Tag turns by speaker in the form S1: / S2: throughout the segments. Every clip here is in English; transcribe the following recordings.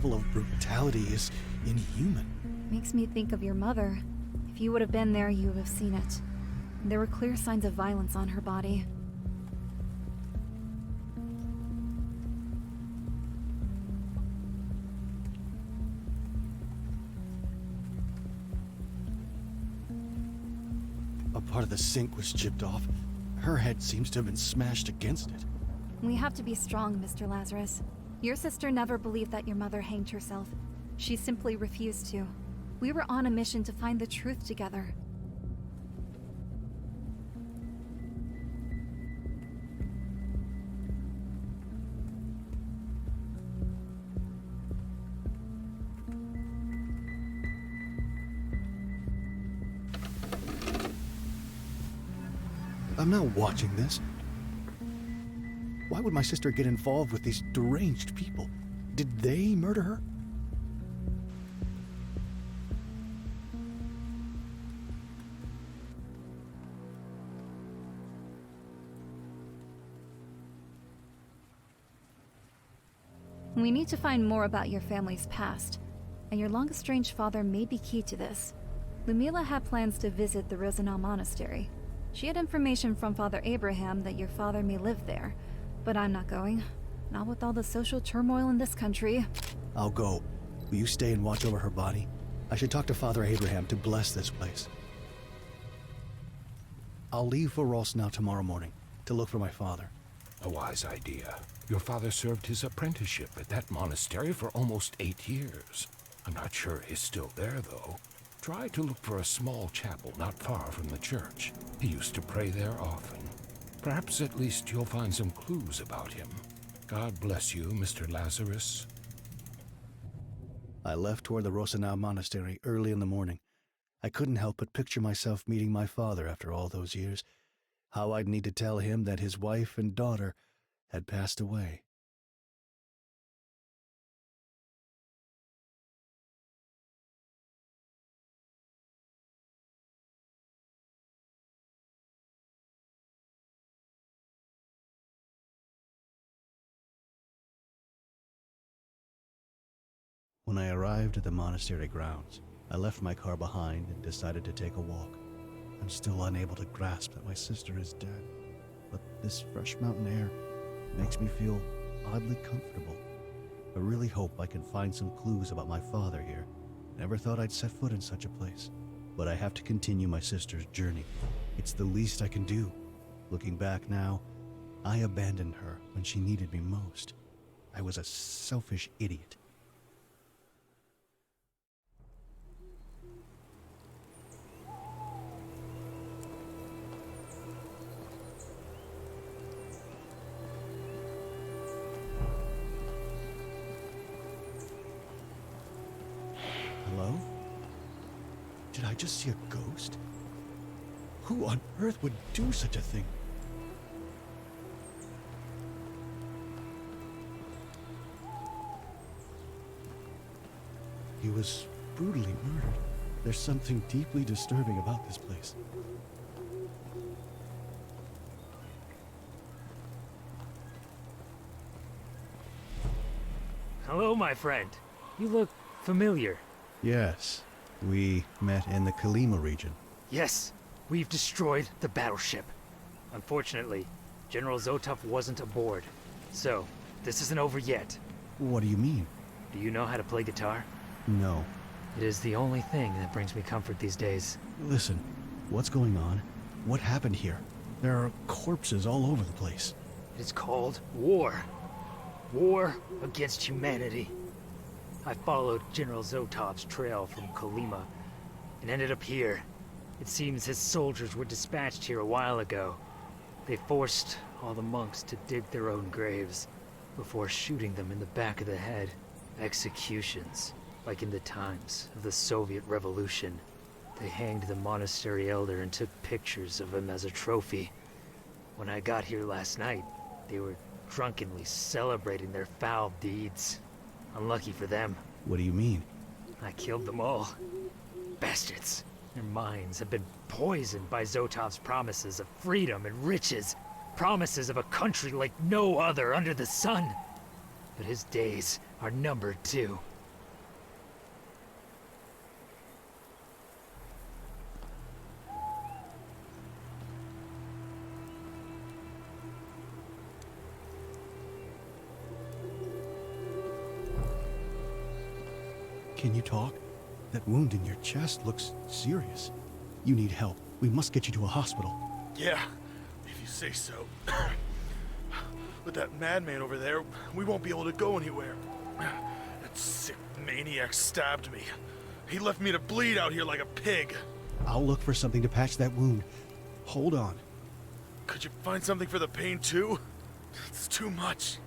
S1: level of brutality is inhuman.
S2: Makes me think of your mother. If you would have been there, you would have seen it. There were clear signs of violence on her body.
S1: A part of the sink was chipped off. Her head seems to have been smashed against it.
S2: We have to be strong, Mr. Lazarus. Your sister never believed that your mother hanged herself. She simply refused to. We were on a mission to find the truth together.
S1: I'm not watching this. Why would my sister get involved with these deranged people? Did they murder her?
S2: We need to find more about your family's past, and your long-estranged father may be key to this. Lumila had plans to visit the Rosenau Monastery. She had information from Father Abraham that your father may live there, but I'm not going. Not with all the social turmoil in this country.
S1: I'll go. Will you stay and watch over her body? I should talk to Father Abraham to bless this place. I'll leave for Rosenau tomorrow morning to look for my father.
S3: A wise idea. Your father served his apprenticeship at that monastery for almost 8 years. I'm not sure he's still there, though. Try to look for a small chapel not far from the church. He used to pray there often. Perhaps at least you'll find some clues about him. God bless you, Mr. Lazarus.
S1: I left toward the Rosenau Monastery early in the morning. I couldn't help but picture myself meeting my father after all those years. How I'd need to tell him that his wife and daughter had passed away. When I arrived at the monastery grounds, I left my car behind and decided to take a walk. I'm still unable to grasp that my sister is dead, but this fresh mountain air makes me feel oddly comfortable. I really hope I can find some clues about my father here. Never thought I'd set foot in such a place, but I have to continue my sister's journey. It's the least I can do. Looking back now, I abandoned her when she needed me most. I was a selfish idiot. Hello? Did I just see a ghost? Who on earth would do such a thing? He was brutally murdered. There's something deeply disturbing about this place.
S4: Hello, my friend. You look familiar.
S1: Yes, we met in the Kalima region.
S4: Yes, we've destroyed the battleship. Unfortunately, General Zotov wasn't aboard. So, this isn't over yet.
S1: What do you mean?
S4: Do you know how to play guitar?
S1: No.
S4: It is the only thing that brings me comfort these days.
S1: Listen, what's going on? What happened here? There are corpses all over the place.
S4: It is called war. War against humanity. I followed General Zotov's trail from Kolima and ended up here. It seems his soldiers were dispatched here a while ago. They forced all the monks to dig their own graves before shooting them in the back of the head. Executions, like in the times of the Soviet Revolution. They hanged the monastery elder and took pictures of him as a trophy. When I got here last night, they were drunkenly celebrating their foul deeds. Unlucky for them.
S1: What do you mean?
S4: I killed them all. Bastards. Their minds have been poisoned by Zotov's promises of freedom and riches. Promises of a country like no other under the sun. But his days are numbered too.
S1: Can you talk? That wound in your chest looks serious. You need help. We must get you to a hospital.
S5: Yeah, if you say so. With that madman over there, we won't be able to go anywhere. That sick maniac stabbed me. He left me to bleed out here like a pig.
S1: I'll look for something to patch that wound. Hold on.
S5: Could you find something for the pain too? It's too much.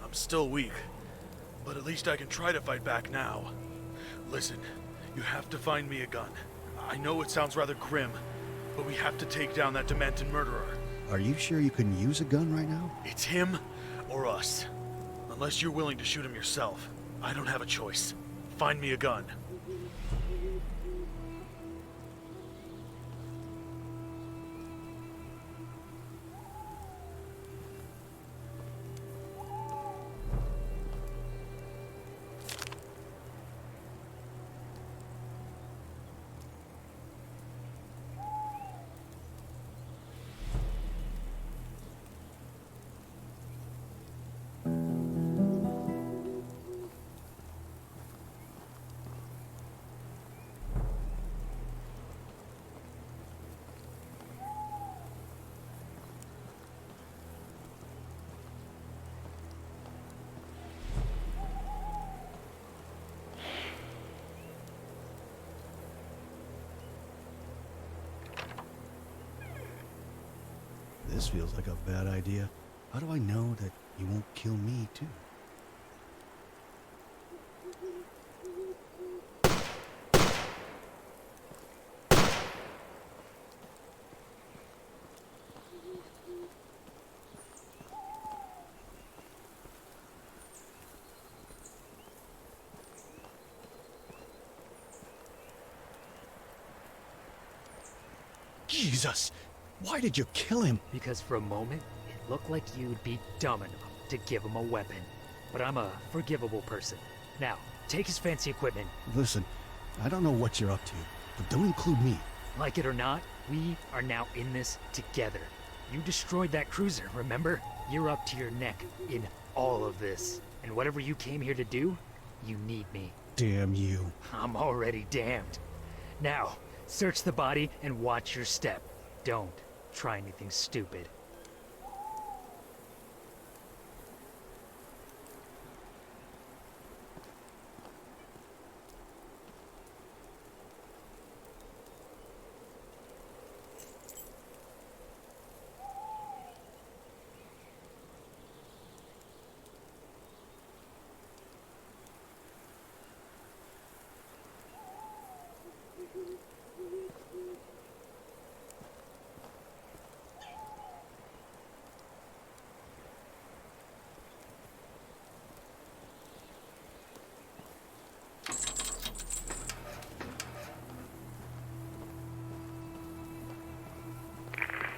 S5: I'm still weak, but at least I can try to fight back now. Listen, you have to find me a gun. I know it sounds rather grim, but we have to take down that demented murderer.
S1: Are you sure you can use a gun right now?
S5: It's him or us. Unless you're willing to shoot him yourself. I don't have a choice. Find me a gun.
S1: This feels like a bad idea. How do I know that you won't kill me, too? Jesus! Why did you kill him?
S4: Because for a moment, it looked like you'd be dumb enough to give him a weapon. But I'm a forgivable person. Now, take his fancy equipment.
S1: Listen, I don't know what you're up to, but don't include me.
S4: Like it or not, we are now in this together. You destroyed that cruiser, remember? You're up to your neck in all of this. And whatever you came here to do, you need me.
S1: Damn you.
S4: I'm already damned. Now, search the body and watch your step. Don't try anything stupid.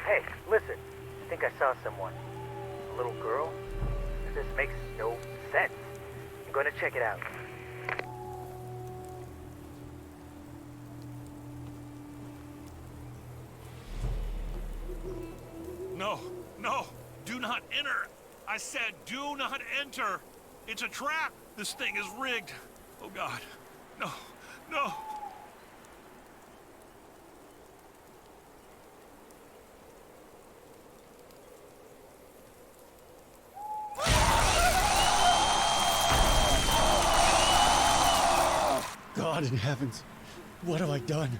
S4: Hey, listen. I think I saw someone. A little girl? This makes no sense. I'm gonna check it out.
S6: No, no, do not enter. I said do not enter. It's a trap. This thing is rigged. Oh God, no, no.
S1: God in heavens, what have I done?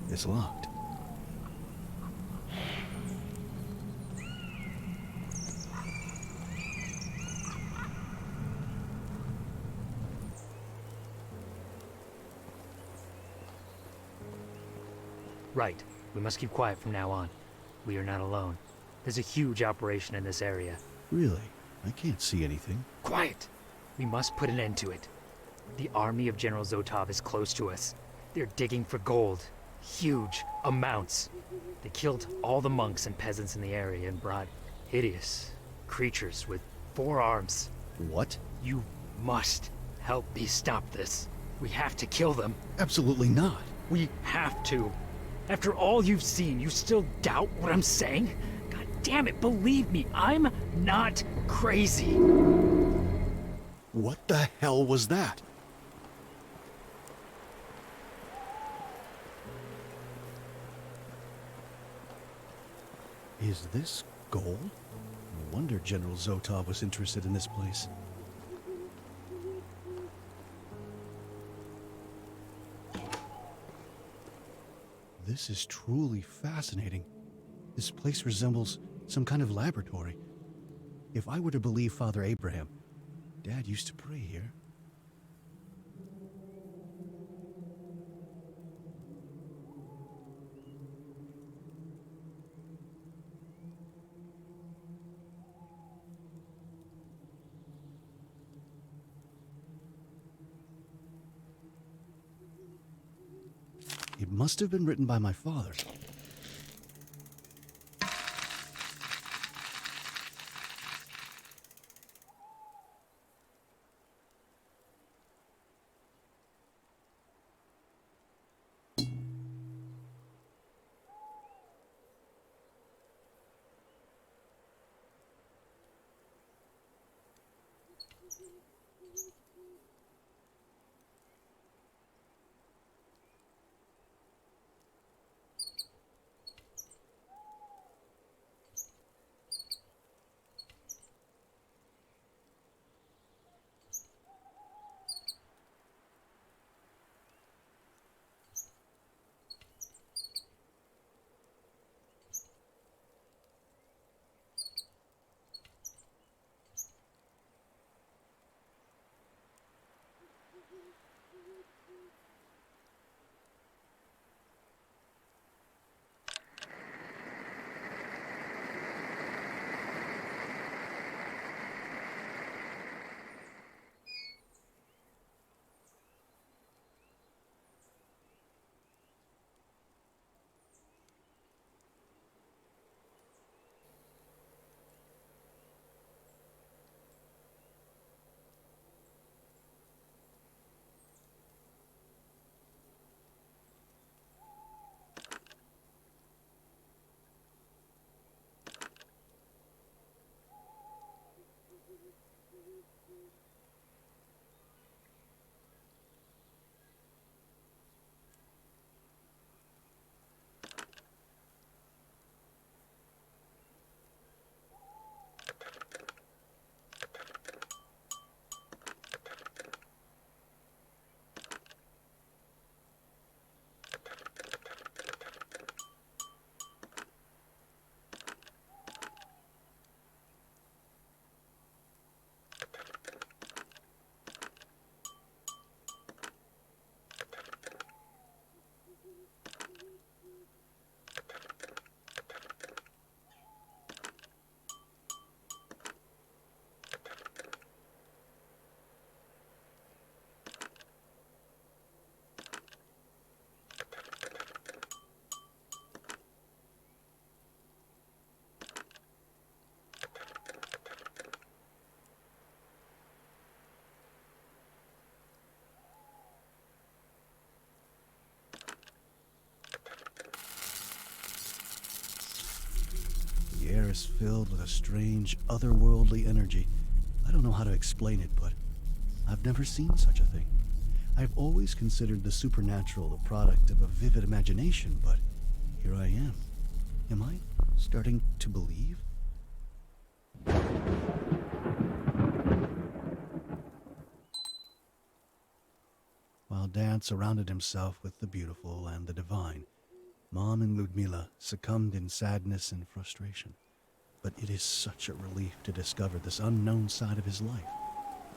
S1: It's locked.
S4: Right. We must keep quiet from now on. We are not alone. There's a huge operation in this area.
S1: Really? I can't see anything.
S4: Quiet! We must put an end to it. The army of General Zotov is close to us. They're digging for gold. Huge amounts. They killed all the monks and peasants in the area and brought hideous creatures with 4 arms.
S1: What?
S4: You must help me stop this. We have to kill them.
S1: Absolutely not.
S4: We have to. After all you've seen, you still doubt what I'm saying? God damn it, believe me, I'm not crazy.
S1: What the hell was that? Is this gold? No wonder General Zotov was interested in this place. This is truly fascinating. This place resembles some kind of laboratory. If I were to believe Father Abraham, Dad used to pray here. It must have been written by my father. is filled with a strange, otherworldly energy. I don't know how to explain it, but I've never seen such a thing. I've always considered the supernatural the product of a vivid imagination, but here I am. Am I starting to believe? While Dan surrounded himself with the beautiful and the divine, Mom and Ludmila succumbed in sadness and frustration. But it is such a relief to discover this unknown side of his life.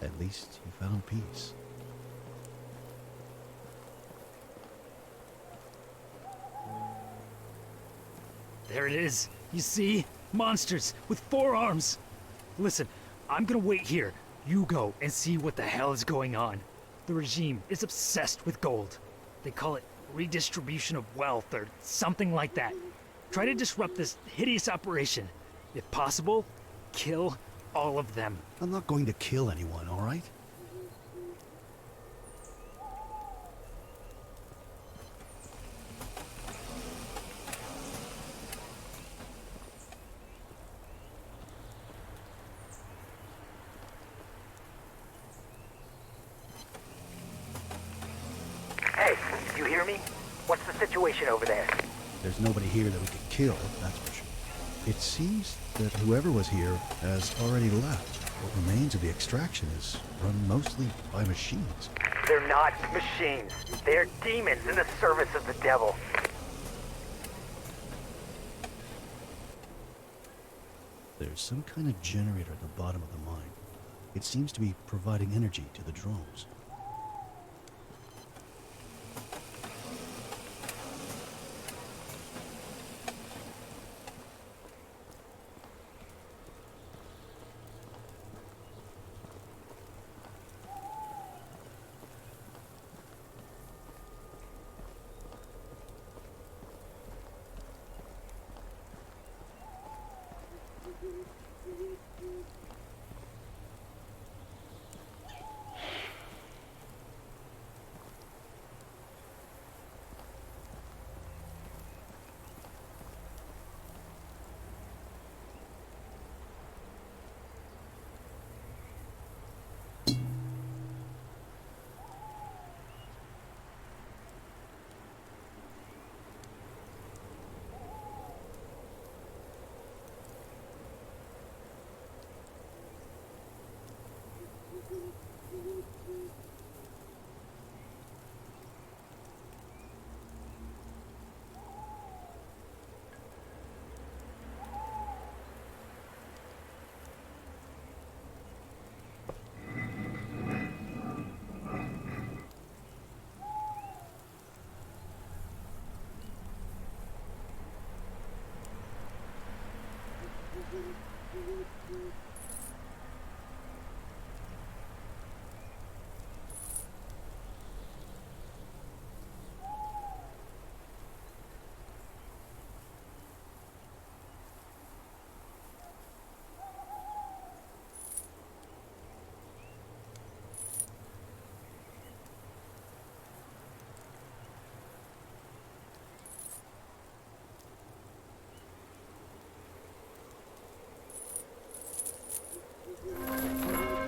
S1: At least he found peace.
S4: There it is. You see? Monsters with 4 arms. Listen, I'm gonna wait here. You go and see what the hell is going on. The regime is obsessed with gold. They call it redistribution of wealth or something like that. Try to disrupt this hideous operation. If possible, kill all of them.
S1: I'm not going to kill anyone, all right?
S4: Hey, you hear me? What's the situation over there?
S1: There's nobody here that we could kill, that's for sure. It seems that whoever was here has already left. What remains of the extraction is run mostly by machines.
S7: They're not machines. They're demons in the service of the devil.
S1: There's some kind of generator at the bottom of the mine. It seems to be providing energy to the drones.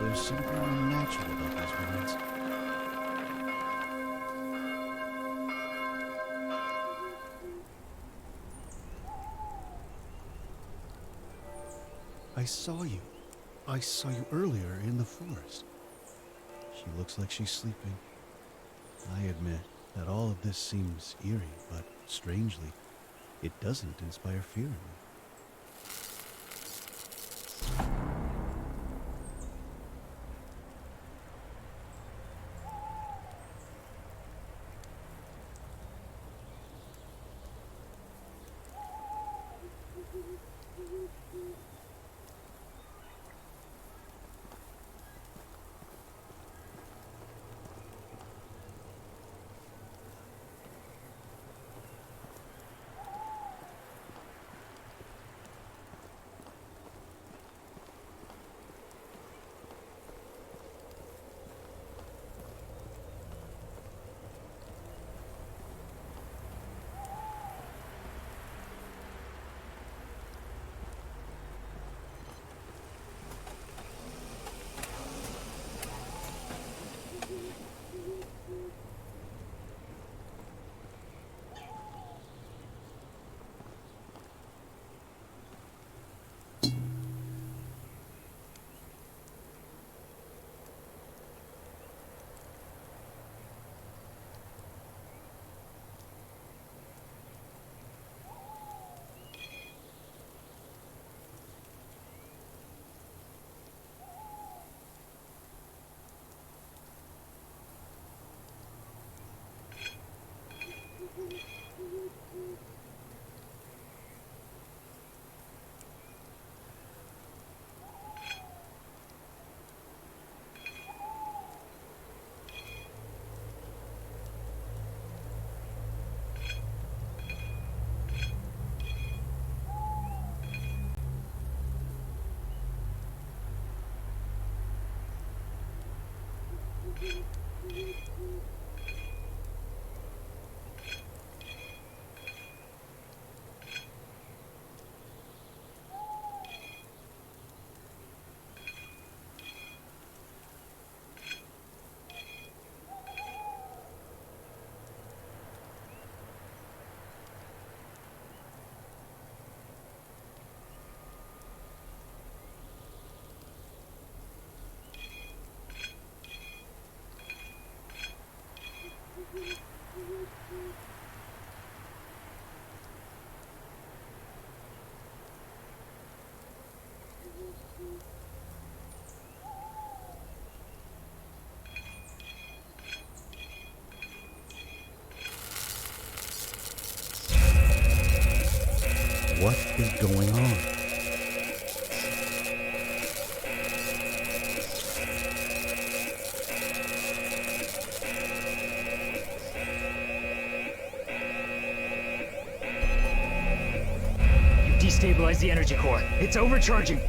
S1: There's something unnatural about these mines. I saw you. I saw you earlier in the forest. She looks like she's sleeping. I admit that all of this seems eerie, but strangely, it doesn't inspire fear in me. What is going on?
S4: You destabilized the energy core. It's overcharging.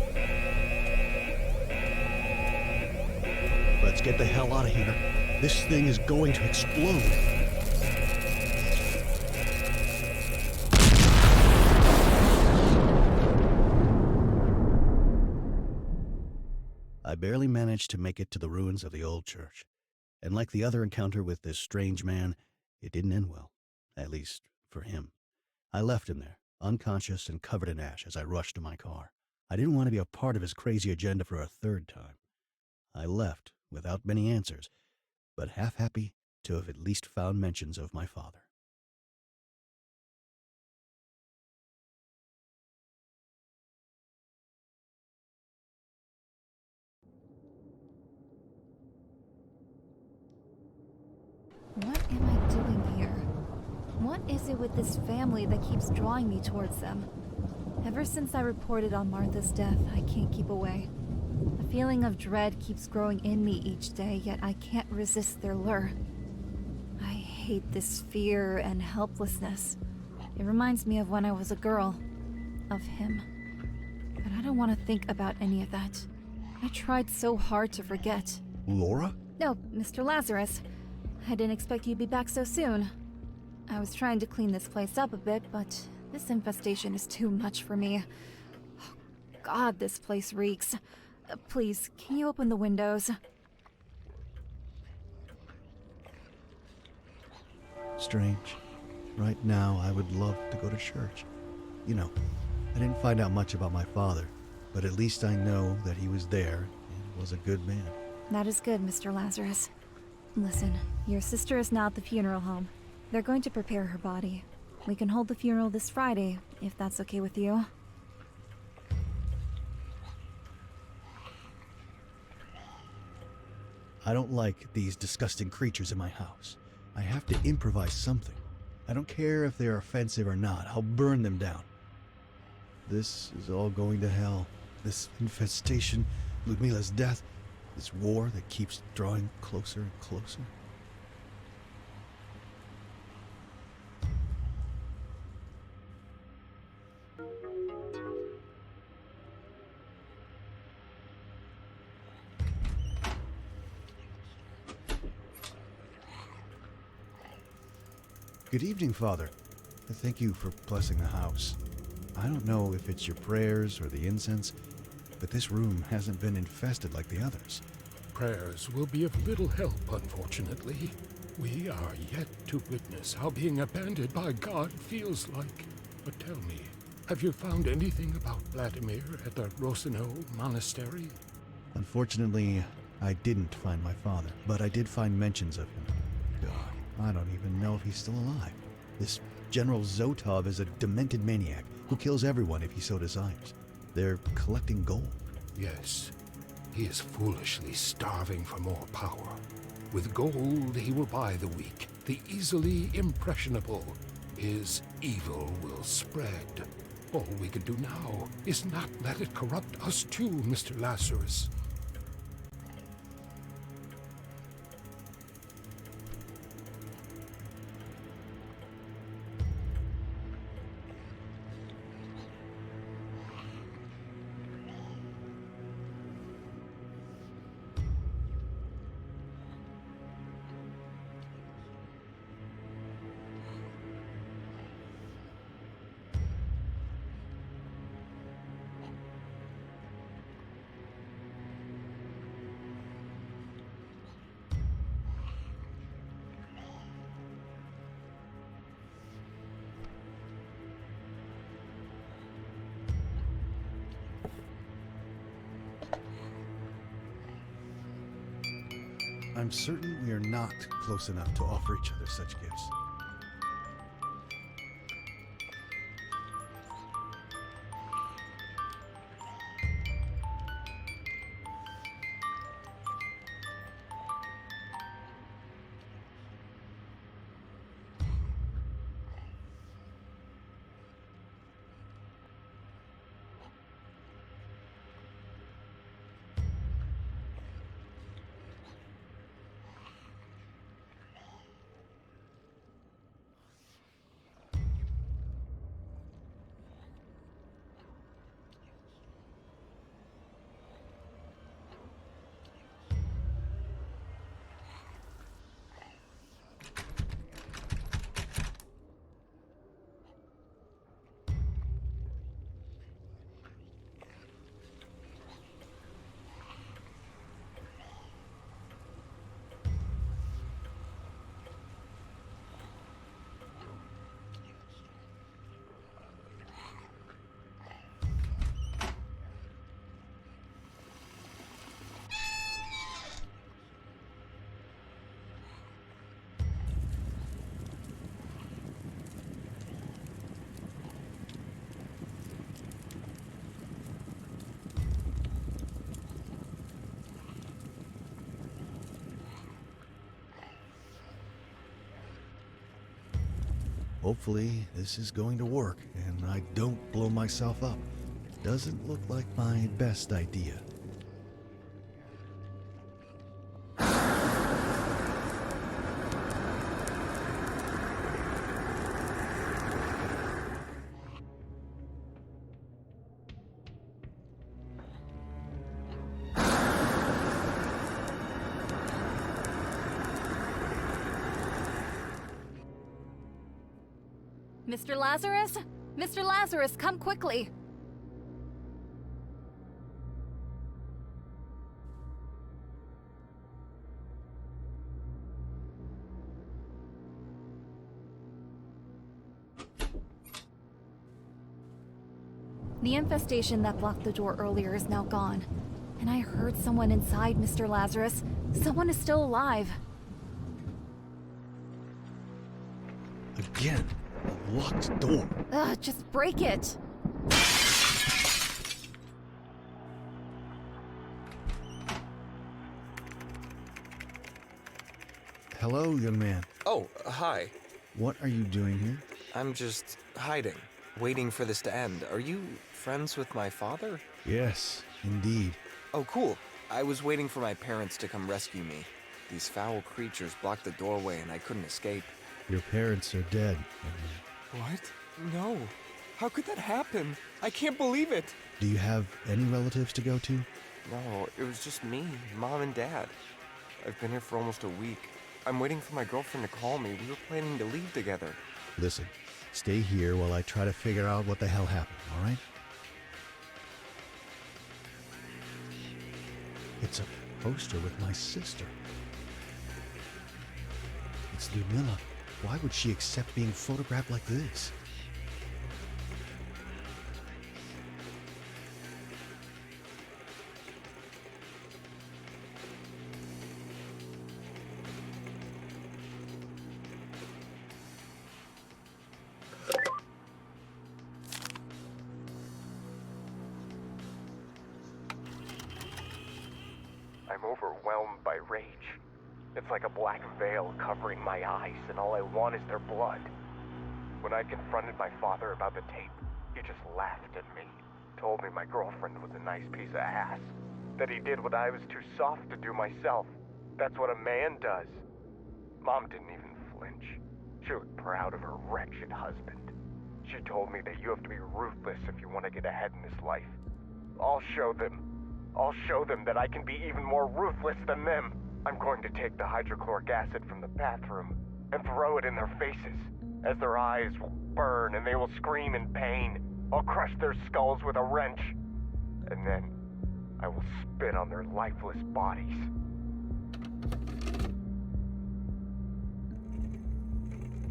S1: Let's get the hell out of here. This thing is going to explode. I barely managed to make it to the ruins of the old church. And like the other encounter with this strange man, it didn't end well. At least, for him. I left him there, unconscious and covered in ash as I rushed to my car. I didn't want to be a part of his crazy agenda for a third time. I left without many answers, but half happy to have at least found mentions of my father.
S2: What am I doing here? What is it with this family that keeps drawing me towards them? Ever since I reported on Martha's death, I can't keep away. A feeling of dread keeps growing in me each day, yet I can't resist their lure. I hate this fear and helplessness. It reminds me of when I was a girl. Of him. But I don't want to think about any of that. I tried so hard to forget.
S1: Laura?
S2: No, Mr. Lazarus. I didn't expect you'd be back so soon. I was trying to clean this place up a bit, but this infestation is too much for me. Oh, God, this place reeks. Please, can you open the windows?
S1: Strange. Right now, I would love to go to church. You know, I didn't find out much about my father, but at least I know that he was there and was a good man.
S2: That is good, Mr. Lazarus. Listen, your sister is now at the funeral home. They're going to prepare her body. We can hold the funeral this Friday, if that's okay with you.
S1: I don't like these disgusting creatures in my house. I have to improvise something. I don't care if they're offensive or not. I'll burn them down. This is all going to hell. This infestation, Ludmila's death, this war that keeps drawing closer and closer. Good evening, Father. Thank you for blessing the house. I don't know if it's your prayers or the incense, but this room hasn't been infested like the others.
S3: Prayers will be of little help, unfortunately. We are yet to witness how being abandoned by God feels like. But tell me, have you found anything about Vladimir at the Rosino Monastery?
S1: Unfortunately, I didn't find my father, but I did find mentions of him. God, I don't even know if he's still alive. This General Zotov is a demented maniac who kills everyone if he so desires. They're collecting gold.
S3: Yes, he is foolishly starving for more power. With gold, he will buy the weak, the easily impressionable. His evil will spread. All we can do now is not let it corrupt us too, Mr. Lazarus.
S1: I'm certain we are not close enough to offer each other such gifts. Hopefully, this is going to work and I don't blow myself up. Doesn't look like my best idea.
S2: Mr. Lazarus? Mr. Lazarus, come quickly! The infestation that blocked the door earlier is now gone. And I heard someone inside, Mr. Lazarus. Someone is still alive.
S1: Again, a locked door.
S2: Ugh, just break it!
S1: Hello, young man.
S8: Oh, hi.
S1: What are you doing here?
S8: I'm just hiding, waiting for this to end. Are you friends with my father?
S1: Yes, indeed.
S8: Oh, cool. I was waiting for my parents to come rescue me. These foul creatures blocked the doorway and I couldn't escape.
S1: Your parents are dead.
S8: What? No. How could that happen? I can't believe it.
S1: Do you have any relatives to go to?
S8: No, it was just me, Mom and Dad. I've been here for almost a week. I'm waiting for my girlfriend to call me. We were planning to leave together.
S1: Listen, stay here while I try to figure out what the hell happened, all right? It's a poster with my sister. It's Ludmilla. Why would she accept being photographed like this?
S7: I'm overwhelmed by rage. It's like a black veil covering my eyes, and all I want is their blood. When I confronted my father about the tape, he just laughed at me. Told me my girlfriend was a nice piece of ass. That he did what I was too soft to do myself. That's what a man does. Mom didn't even flinch. She looked proud of her wretched husband. She told me that you have to be ruthless if you want to get ahead in this life. I'll show them. I'll show them that I can be even more ruthless than them. I'm going to take the hydrochloric acid from the bathroom and throw it in their faces. As their eyes will burn and they will scream in pain, I'll crush their skulls with a wrench. And then I will spit on their lifeless bodies.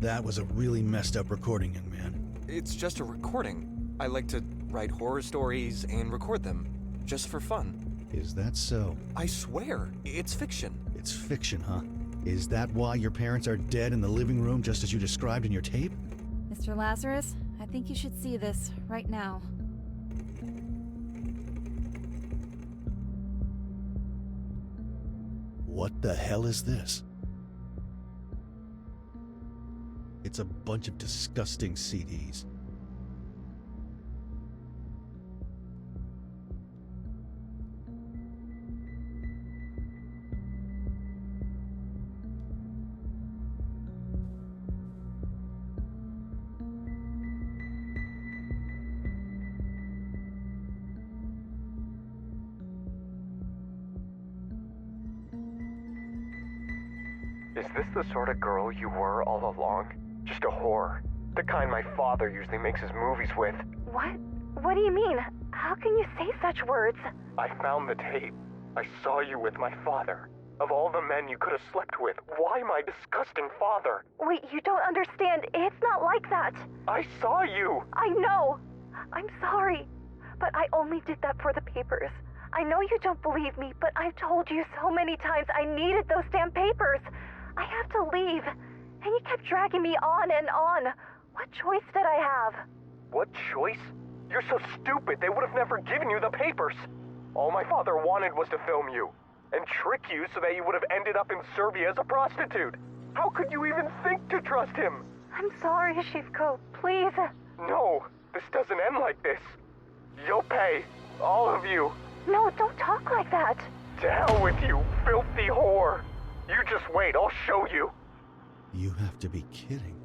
S1: That was a really messed up recording, young man.
S8: It's just a recording. I like to write horror stories and record them, just for fun.
S1: Is that so?
S8: I swear, it's fiction.
S1: It's fiction, huh? Is that why your parents are dead in the living room just as you described in your tape?
S2: Mr. Lazarus, I think you should see this right now.
S1: What the hell is this? It's a bunch of disgusting CDs.
S7: Is this the sort of girl you were all along? Just a whore? The kind my father usually makes his movies with?
S9: What? What do you mean? How can you say such words?
S7: I found the tape. I saw you with my father. Of all the men you could have slept with, why my disgusting father?
S9: Wait, you don't understand. It's not like that.
S7: I saw you!
S9: I know. I'm sorry. But I only did that for the papers. I know you don't believe me, but I've told you so many times I needed those damn papers. I have to leave. And you kept dragging me on and on. What choice did I have?
S7: What choice? You're so stupid, they would have never given you the papers. All my father wanted was to film you, and trick you so that you would have ended up in Serbia as a prostitute. How could you even think to trust him?
S9: I'm sorry, Shivko. Please.
S7: No, this doesn't end like this. You'll pay. All of you.
S9: No, don't talk like that.
S7: To hell with you, filthy whore. You just wait, I'll show you.
S1: You have to be kidding.